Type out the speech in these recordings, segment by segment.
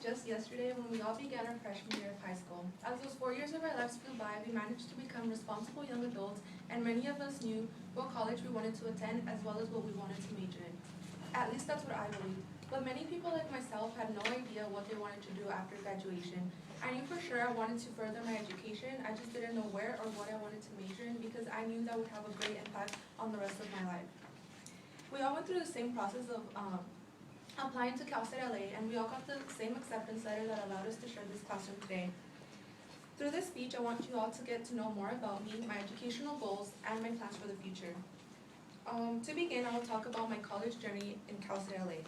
just yesterday when we all began our freshman year of high school. As those 4 years of our lives flew by, we managed to become responsible young adults, and many of us knew what college we wanted to attend as well as what we wanted to major in. At least that's what I believed. But many people like myself had no idea what they wanted to do after graduation. I knew for sure I wanted to further my education, I just didn't know where or what I wanted to major in because I knew that would have a great impact on the rest of my life. We all went through the same process of applying to Cal State LA, and we all got the same acceptance letter that allowed us to share this classroom today. Through this speech, I want you all to get to know more about me, my educational goals, and my plans for the future. To begin, I will talk about my college journey in Cal State LA.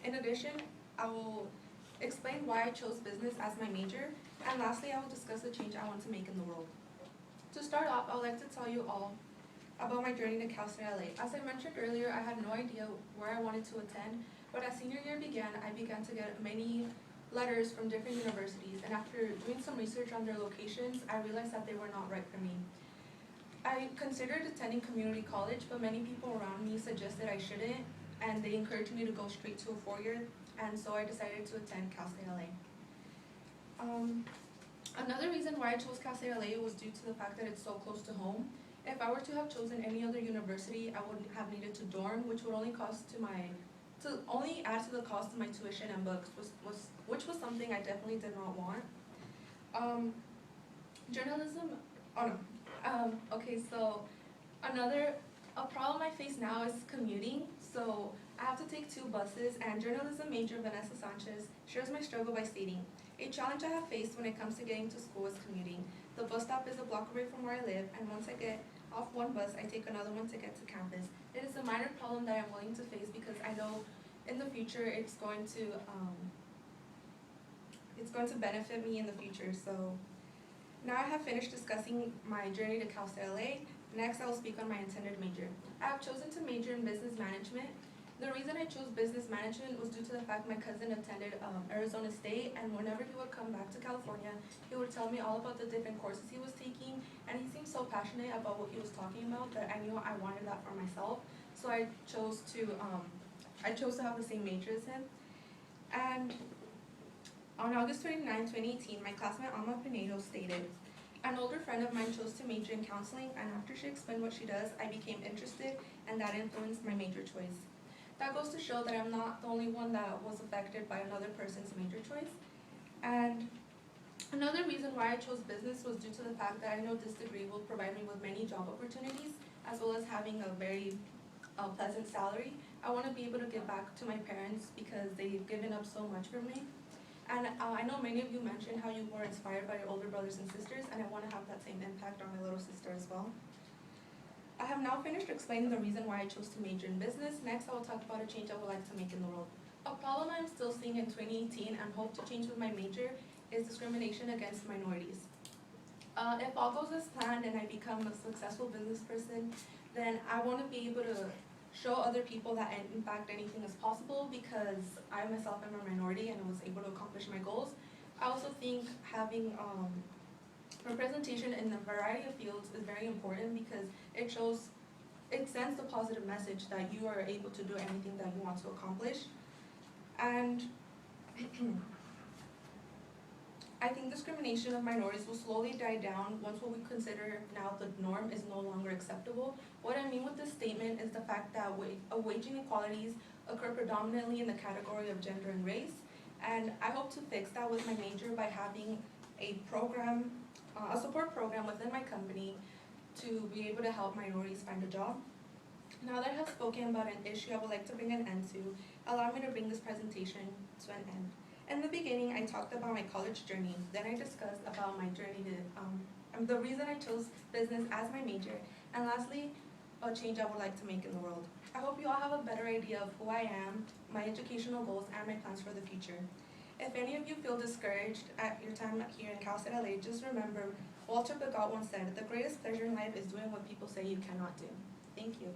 In addition, I will explain why I chose business as my major, and lastly, I will discuss the change I want to make in the world. To start off, I would like to tell you all about my journey to Cal State LA. As I mentioned earlier, I had no idea where I wanted to attend, but as senior year began, I began to get many letters from different universities, and after doing some research on their locations, I realized that they were not right for me. I considered attending community college, but many people around me suggested I shouldn't, and they encouraged me to go straight to a four-year, and so I decided to attend Cal State LA. Another reason why I chose Cal State LA was due to the fact that it's so close to home. If I were to have chosen any other university, I would have needed to dorm, which would only only add to the cost of my tuition and books, which was something I definitely did not want. A problem I face now is commuting. So I have to take 2 buses, and journalism major Vanessa Sanchez shares my struggle by stating, "A challenge I have faced when it comes to getting to school is commuting. The bus stop is a block away from where I live, and once I get off one bus, I take another one to get to campus. It is a minor problem that I'm willing to face because I know in the future it's going to benefit me in the future." So now I have finished discussing my journey to Cal State LA. Next, I will speak on my intended major. I have chosen to major in business management. The reason I chose business management was due to the fact my cousin attended Arizona State, and whenever he would come back to California, he would tell me all about the different courses he was taking, and he seemed so passionate about what he was talking about that I knew I wanted that for myself. So I chose to have the same major as him. And on August 29, 2018, my classmate Alma Pinedo stated, "An older friend of mine chose to major in counseling, and after she explained what she does, I became interested, and that influenced my major choice." That goes to show that I'm not the only one that was affected by another person's major choice. And another reason why I chose business was due to the fact that I know this degree will provide me with many job opportunities, as well as having a very pleasant salary. I want to be able to give back to my parents because they've given up so much for me. And I know many of you mentioned how you were inspired by your older brothers and sisters, and I want to have that same impact on my little sister as well. I have now finished explaining the reason why I chose to major in business. Next, I will talk about a change I would like to make in the world. A problem I am still seeing in 2018 and hope to change with my major is discrimination against minorities. If all goes as planned and I become a successful business person, then I want to be able to show other people that in fact anything is possible because I myself am a minority and I was able to accomplish my goals. I also think having representation in a variety of fields is very important because it sends the positive message that you are able to do anything that you want to accomplish. And I think discrimination of minorities will slowly die down once what we consider now the norm is no longer acceptable. What I mean with this statement is the fact that wage inequalities occur predominantly in the category of gender and race, and I hope to fix that with my major by having a support program within my company to be able to help minorities find a job. Now that I have spoken about an issue I would like to bring an end to, allow me to bring this presentation to an end. In the beginning, I talked about my college journey. Then I discussed about my journey to the reason I chose business as my major, and lastly, a change I would like to make in the world. I hope you all have a better idea of who I am, my educational goals, and my plans for the future. If any of you feel discouraged at your time here in Cal State LA, just remember, Walter Pigott once said, "The greatest pleasure in life is doing what people say you cannot do." Thank you.